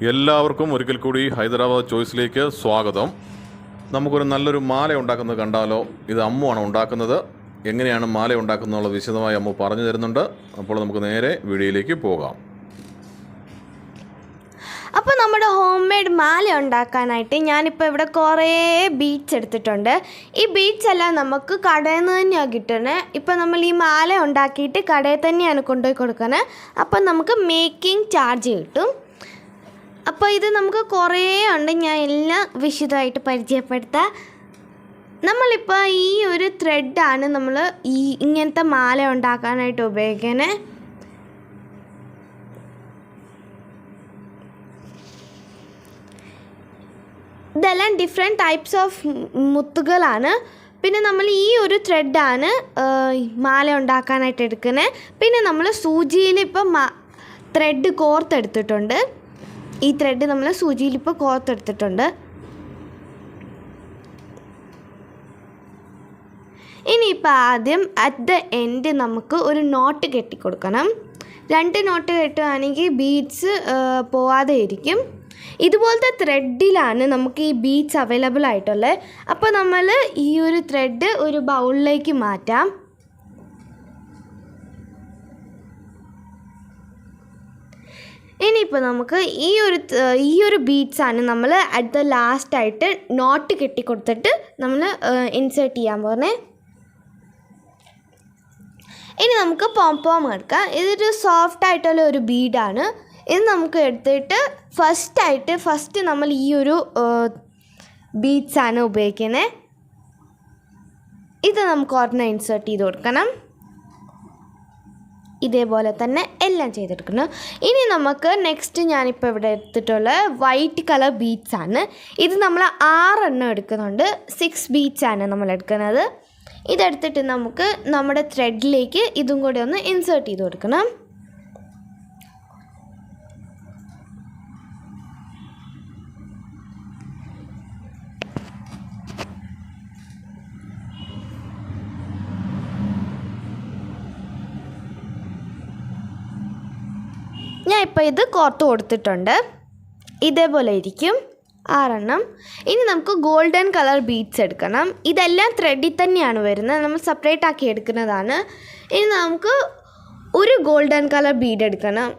എല്ലാവർക്കും ഒരിക്കൽ കൂടി ഹൈദരാബാദ് ചോയ്സിലേക്ക് സ്വാഗതം. നമുക്കൊരു നല്ലൊരു മാല ഉണ്ടാക്കുന്നത് കണ്ടാലോ? ഇത് അമ്മുവാണ് ഉണ്ടാക്കുന്നത്. എങ്ങനെയാണ് മാല ഉണ്ടാക്കുന്നതെന്നുള്ള വിശദമായി അമ്മു പറഞ്ഞു തരുന്നുണ്ട്. അപ്പോൾ നമുക്ക് നേരെ വീഡിയോയിലേക്ക് പോകാം. അപ്പോൾ നമ്മുടെ ഹോം മെയ്ഡ് മാല ഉണ്ടാക്കാനായിട്ട് ഞാനിപ്പോൾ ഇവിടെ കുറേ ബീഡ്സ് എടുത്തിട്ടുണ്ട്. ഈ ബീഡ്സ് എല്ലാം നമുക്ക് കടയിൽ നിന്ന് തന്നെയാണ് കിട്ടുന്നത്. ഇപ്പോൾ നമ്മൾ ഈ മാല ഉണ്ടാക്കിയിട്ട് കടയിൽ തന്നെയാണ് കൊണ്ടുപോയി കൊടുക്കുന്നത്. അപ്പോൾ നമുക്ക് മേക്കിംഗ് ചാർജ് കിട്ടും. അപ്പോൾ ഇത് നമുക്ക് കുറേ ഉണ്ട്, ഞാൻ എല്ലാം വിശദമായിട്ട് പരിചയപ്പെടുത്താം. നമ്മളിപ്പോൾ ഈ ഒരു ത്രെഡാണ് നമ്മൾ ഇങ്ങനത്തെ മാല ഉണ്ടാക്കാനായിട്ട് ഉപയോഗിക്കുന്നത്. ഇതെല്ലാം ഡിഫറെൻറ്റ് ടൈപ്സ് ഓഫ് മുത്തുകളാണ്. പിന്നെ നമ്മൾ ഈ ഒരു ത്രെഡാണ് മാല ഉണ്ടാക്കാനായിട്ട് എടുക്കുന്നത്. പിന്നെ നമ്മൾ സൂചിയിൽ ഇപ്പം ത്രെഡ് കോർത്തെടുത്തിട്ടുണ്ട്. ഈ ത്രെഡ് നമ്മൾ സൂചിയിൽ ഇപ്പോൾ കോർത്തെടുത്തിട്ടുണ്ട്. ഇനിയിപ്പോൾ ആദ്യം അറ്റ് ദ എൻഡ് നമുക്ക് ഒരു നോട്ട് കെട്ടിക്കൊടുക്കണം. 2 നോട്ട് കെട്ടുകയാണെങ്കിൽ ബീഡ്സ് പോവാതെ ഇരിക്കും. ഇതുപോലത്തെ ത്രെഡിലാണ് നമുക്ക് ഈ ബീഡ്സ് അവൈലബിൾ ആയിട്ടുള്ളത്. അപ്പോൾ നമ്മൾ ഈ ഒരു ത്രെഡ് ഒരു ബൗളിലേക്ക് മാറ്റാം. ഇനിയിപ്പോൾ നമുക്ക് ഈ ഒരു ബീഡ്സാണ് നമ്മൾ അറ്റ് ദ ലാസ്റ്റായിട്ട് നോട്ട് കെട്ടിക്കൊടുത്തിട്ട് നമ്മൾ ഇൻസേർട്ട് ചെയ്യാൻ പോകുന്നത്. ഇനി നമുക്ക് പോം എടുക്കാം. ഇതൊരു സോഫ്റ്റ് ആയിട്ടുള്ള ഒരു ബീഡാണ്. ഇത് നമുക്ക് എടുത്തിട്ട് ഫസ്റ്റ് നമ്മൾ ഈ ഒരു ബീഡ്സാണ് ഉപയോഗിക്കുന്നത്. ഇത് നമുക്ക് ഒരെണ്ണം ഇൻസേർട്ട് ചെയ്ത് കൊടുക്കണം. ഇതേപോലെ തന്നെ എല്ലാം ചെയ്തെടുക്കണം. ഇനി നമുക്ക് നെക്സ്റ്റ് ഞാനിപ്പോൾ ഇവിടെ എടുത്തിട്ടുള്ള വൈറ്റ് കളർ ബീഡ്സാണ്. ഇത് നമ്മൾ 6 എണ്ണം എടുക്കുന്നുണ്ട്. 6 ബീഡ്സാണ് നമ്മൾ എടുക്കുന്നത്. ഇതെടുത്തിട്ട് നമുക്ക് നമ്മുടെ ത്രെഡിലേക്ക് ഇതും കൂടി ഒന്ന് ഇൻസേർട്ട് ചെയ്ത് കൊടുക്കണം. ഞാൻ ഇപ്പോൾ ഇത് കോർത്ത് കൊടുത്തിട്ടുണ്ട്. ഇതേപോലെ ഇരിക്കും 6 എണ്ണം. ഇനി നമുക്ക് ഗോൾഡൻ കളർ ബീഡ്സ് എടുക്കണം. ഇതെല്ലാം ത്രെഡിൽ തന്നെയാണ് വരുന്നത്, നമ്മൾ സെപ്പറേറ്റ് ആക്കി എടുക്കുന്നതാണ്. ഇനി നമുക്ക് ഒരു ഗോൾഡൻ കളർ ബീഡ് എടുക്കണം.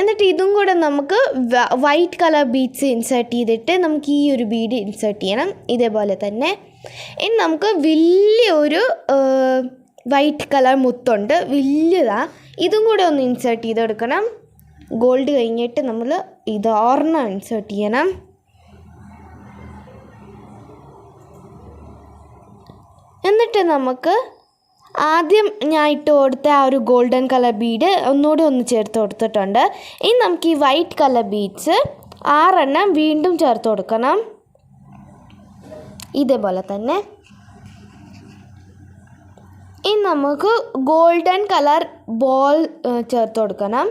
എന്നിട്ട് ഇതും കൂടെ നമുക്ക് വൈറ്റ് കളർ ബീഡ്സ് ഇൻസേർട്ട് ചെയ്തിട്ട് നമുക്ക് ഈ ഒരു ബീഡ് ഇൻസേർട്ട് ചെയ്യണം. ഇതേപോലെ തന്നെ. ഇനി നമുക്ക് വലിയൊരു വൈറ്റ് കളർ മുത്തുണ്ട്, വലിയതാണ്. ഇതും കൂടെ ഒന്ന് ഇൻസേർട്ട് ചെയ്തെടുക്കണം. ഗോൾഡ് കഴിഞ്ഞിട്ട് നമ്മൾ ഇത് 6 ഇൻസേർട്ട് ചെയ്യണം. എന്നിട്ട് നമുക്ക് ആദ്യം ഞാൻ ഇട്ട് കൊടുത്ത ആ ഒരു ഗോൾഡൻ കളർ ബീഡ് ഒന്നുകൂടെ ഒന്ന് ചേർത്ത് കൊടുത്തിട്ടുണ്ട്. ഇനി നമുക്ക് ഈ വൈറ്റ് കളർ ബീഡ്സ് 6 വീണ്ടും ചേർത്ത് കൊടുക്കണം. ഇതേപോലെ തന്നെ. ഇനി നമുക്ക് ഗോൾഡൻ കളർ ബോൾ ചേർത്ത് കൊടുക്കണം.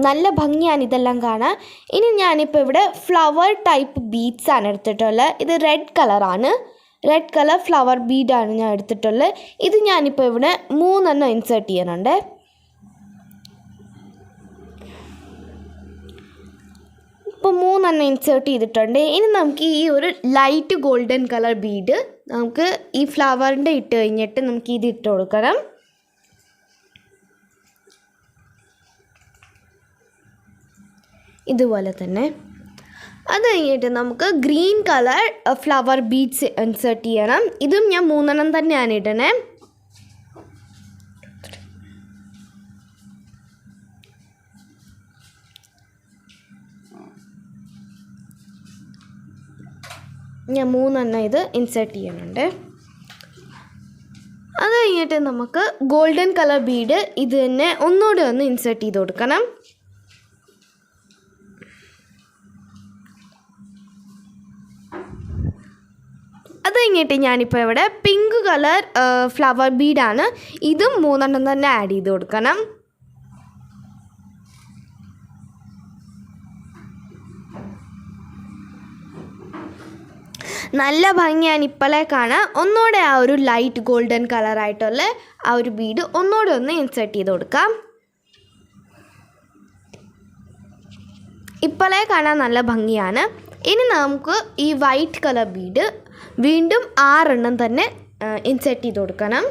നല്ല ഭംഗിയാണ് ഇതെല്ലാം കാണാൻ. ഇനി ഞാനിപ്പോൾ ഇവിടെ ഫ്ലവർ ടൈപ്പ് ബീഡ്സാണ് എടുത്തിട്ടുള്ളത്. ഇത് റെഡ് കളറാണ്. റെഡ് കളർ ഫ്ലവർ ബീഡാണ് ഞാൻ എടുത്തിട്ടുള്ളത്. ഇത് ഞാനിപ്പോൾ ഇവിടെ 3 ഇൻസേർട്ട് ചെയ്യുന്നുണ്ട്. ഇപ്പോൾ 3 ഇൻസേർട്ട് ചെയ്തിട്ടുണ്ട്. ഇനി നമുക്ക് ഈ ഒരു ലൈറ്റ് ഗോൾഡൻ കളർ ബീഡ് നമുക്ക് ഈ ഫ്ലവറിൻ്റെ ഇട്ട് കഴിഞ്ഞിട്ട് നമുക്ക് ഇത് ഇട്ട് കൊടുക്കണം. ഇതുപോലെ തന്നെ. അത് കഴിഞ്ഞിട്ട് നമുക്ക് green colour flower beads insert ചെയ്യണം. ഇതും ഞാൻ 3 തന്നെയാണ് ഇടണേ. ഞാൻ 3 ഇത് ഇൻസേർട്ട് ചെയ്യുന്നുണ്ട്. അത് കഴിഞ്ഞിട്ട് നമുക്ക് ഗോൾഡൻ കളർ ബീഡ് ഇത് തന്നെ ഒന്നുകൂടെ ഒന്ന് ഇൻസേർട്ട് ചെയ്ത് കൊടുക്കണം. അത് കഴിഞ്ഞിട്ട് ഞാനിപ്പോൾ ഇവിടെ പിങ്ക് കളർ ഫ്ലവർ ബീഡാണ്. ഇതും 3 തന്നെ ആഡ് ചെയ്ത് കൊടുക്കണം. നല്ല ഭംഗിയാണ് ഇപ്പോഴേ കാണാൻ. ഒന്നുകൂടെ ആ ഒരു ലൈറ്റ് ഗോൾഡൻ കളറായിട്ടുള്ള ആ ഒരു ബീഡ് ഒന്നുകൂടെ ഒന്ന് ഇൻസേർട്ട് ചെയ്ത് കൊടുക്കാം. ഇപ്പോഴേ കാണാൻ നല്ല ഭംഗിയാണ്. ഇനി നമുക്ക് ഈ വൈറ്റ് കളർ ബീഡ് വീണ്ടും 6 എണ്ണം തന്നെ ഇൻസെർട്ട് ചെയ്ത് കൊടുക്കണം.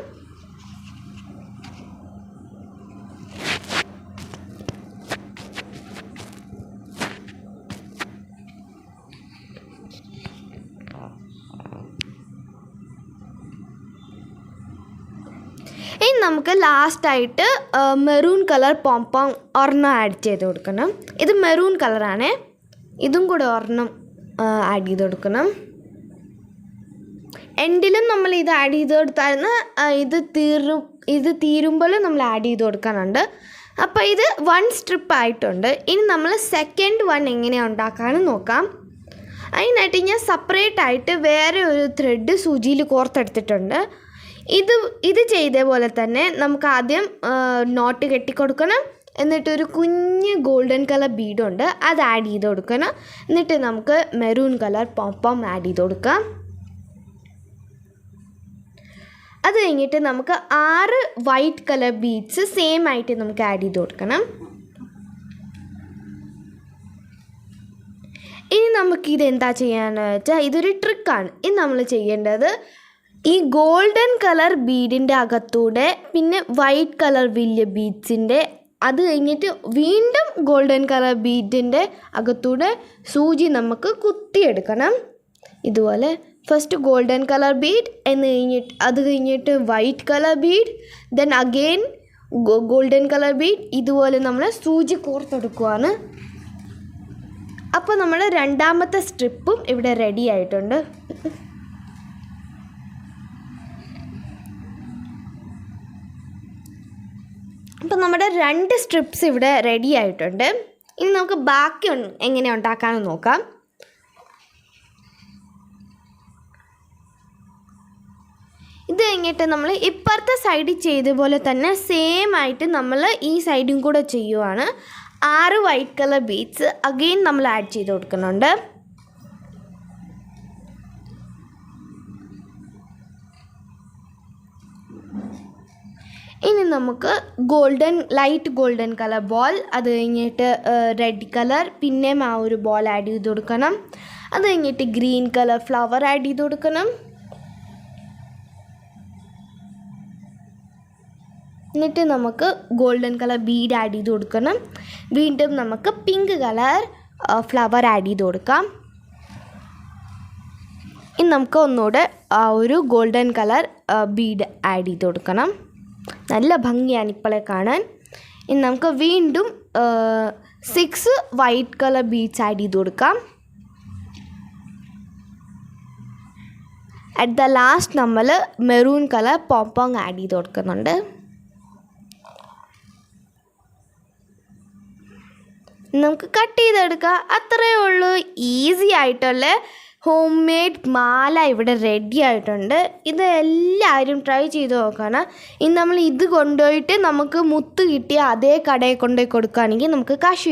ഇനി നമുക്ക് ലാസ്റ്റായിട്ട് മെറൂൺ കളർ പോംപോം ഒരെണ്ണം ആഡ് ചെയ്ത് കൊടുക്കണം. ഇത് മെറൂൺ കളറാണ്. ഇതും കൂടെ ഒരെണ്ണം ആഡ് ചെയ്ത് കൊടുക്കണം. എൻഡിലും നമ്മൾ ഇത് ആഡ് ചെയ്ത് കൊടുത്തായിരുന്നു. ഇത് തീരുമ്പോഴും നമ്മൾ ആഡ് ചെയ്ത് കൊടുക്കാനുണ്ട്. അപ്പോൾ ഇത് 1 സ്ട്രിപ്പ് ആയിട്ടുണ്ട്. ഇനി നമ്മൾ സെക്കൻഡ് 1 എങ്ങനെയാണ് ഉണ്ടാക്കാമെന്ന് നോക്കാം. അതിനായിട്ട് ഞാൻ സെപ്പറേറ്റ് ആയിട്ട് വേറെ ഒരു ത്രെഡ് സൂചിയിൽ കോർത്തെടുത്തിട്ടുണ്ട്. ഇത് ചെയ്ത പോലെ തന്നെ നമുക്ക് ആദ്യം നോട്ട് കെട്ടിക്കൊടുക്കണം. എന്നിട്ടൊരു കുഞ്ഞ് ഗോൾഡൻ കളർ ബീഡുണ്ട്, അത് ആഡ് ചെയ്ത് കൊടുക്കണം. എന്നിട്ട് നമുക്ക് മെറൂൺ കളർ പോംപോം ആഡ് ചെയ്ത് കൊടുക്കാം. അത് കഴിഞ്ഞിട്ട് നമുക്ക് 6 വൈറ്റ് കളർ ബീഡ്സ് സെയിം ആയിട്ട് നമുക്ക് ആഡ് ചെയ്ത് കൊടുക്കണം. ഇനി നമുക്കിത് എന്താ ചെയ്യാന്ന് വെച്ചാൽ ഇതൊരു ട്രിക്കാണ്. ഇത് നമ്മൾ ചെയ്യേണ്ടത് ഈ ഗോൾഡൻ കളർ ബീഡിൻ്റെ അകത്തൂടെ പിന്നെ വൈറ്റ് കളർ വലിയ ബീഡ്സിൻ്റെ അത് കഴിഞ്ഞിട്ട് വീണ്ടും ഗോൾഡൻ കളർ ബീഡിൻ്റെ അകത്തൂടെ സൂചി നമുക്ക് കുത്തിയെടുക്കണം. ഇതുപോലെ ഫസ്റ്റ് ഗോൾഡൻ കളർ ബീഡ് അത് കഴിഞ്ഞിട്ട് white colour Bede, then again golden colour Bede. ഇതുപോലെ നമ്മൾ സൂചി കോർത്തെടുക്കുവാണ്. അപ്പോൾ നമ്മുടെ രണ്ടാമത്തെ സ്ട്രിപ്പും ഇവിടെ റെഡി ആയിട്ടുണ്ട്. അപ്പോൾ നമ്മുടെ 2 സ്ട്രിപ്സ് ഇവിടെ റെഡി ആയിട്ടുണ്ട്. ഇനി നമുക്ക് ബാക്കി എങ്ങനെ ഉണ്ടാക്കാമെന്ന് നോക്കാം. ഇത് കഴിഞ്ഞിട്ട് നമ്മൾ ഇപ്പുറത്തെ സൈഡിൽ ചെയ്ത പോലെ തന്നെ സെയിം ആയിട്ട് നമ്മൾ ഈ സൈഡും കൂടെ ചെയ്യുവാണ്. 6 വൈറ്റ് കളർ ബീഡ്സ് അഗെയിൻ നമ്മൾ ആഡ് ചെയ്ത് കൊടുക്കുന്നുണ്ട്. ഇനി നമുക്ക് ലൈറ്റ് ഗോൾഡൻ കളർ ബോൾ, അത് കഴിഞ്ഞിട്ട് റെഡ് കളർ പിന്നെയും ആ ഒരു ബോൾ ആഡ് ചെയ്ത് കൊടുക്കണം. അത് കഴിഞ്ഞിട്ട് ഗ്രീൻ കളർ ഫ്ലവർ ആഡ് ചെയ്ത് കൊടുക്കണം. എന്നിട്ട് നമുക്ക് ഗോൾഡൻ കളർ ബീഡ് ആഡ് ചെയ്ത് കൊടുക്കണം. വീണ്ടും നമുക്ക് പിങ്ക് കളർ ഫ്ലവർ ആഡ് ചെയ്ത് കൊടുക്കാം. ഇനി നമുക്ക് ഒന്നുകൂടെ ആ ഒരു ഗോൾഡൻ കളർ ബീഡ് ആഡ് ചെയ്ത് കൊടുക്കണം. നല്ല ഭംഗിയാണ് ഇപ്പോഴേ കാണാൻ. ഇനി നമുക്ക് വീണ്ടും 6 വൈറ്റ് കളർ ബീഡ്സ് ആഡ് ചെയ്ത് കൊടുക്കാം. അറ്റ് ദ ലാസ്റ്റ് നമ്മൾ മെറൂൺ കളർ പോംപോം ആഡ് ചെയ്ത് കൊടുക്കുന്നുണ്ട്. നമുക്ക് കട്ട് ചെയ്തെടുക്കാം. അത്രയേ ഉള്ളൂ. ഈസി ആയിട്ടുള്ള ഹോം മെയ്ഡ് മാല ഇവിടെ റെഡി ആയിട്ടുണ്ട്. ഇത് എല്ലാവരും ട്രൈ ചെയ്ത് നോക്കണം. ഇനി നമ്മൾ ഇത് കൊണ്ടുപോയിട്ട് നമുക്ക് മുത്ത് കിട്ടിയ അതേ കടയിൽ കൊണ്ടുപോയി കൊടുക്കുകയാണെങ്കിൽ നമുക്ക് കാശ് കിട്ടും.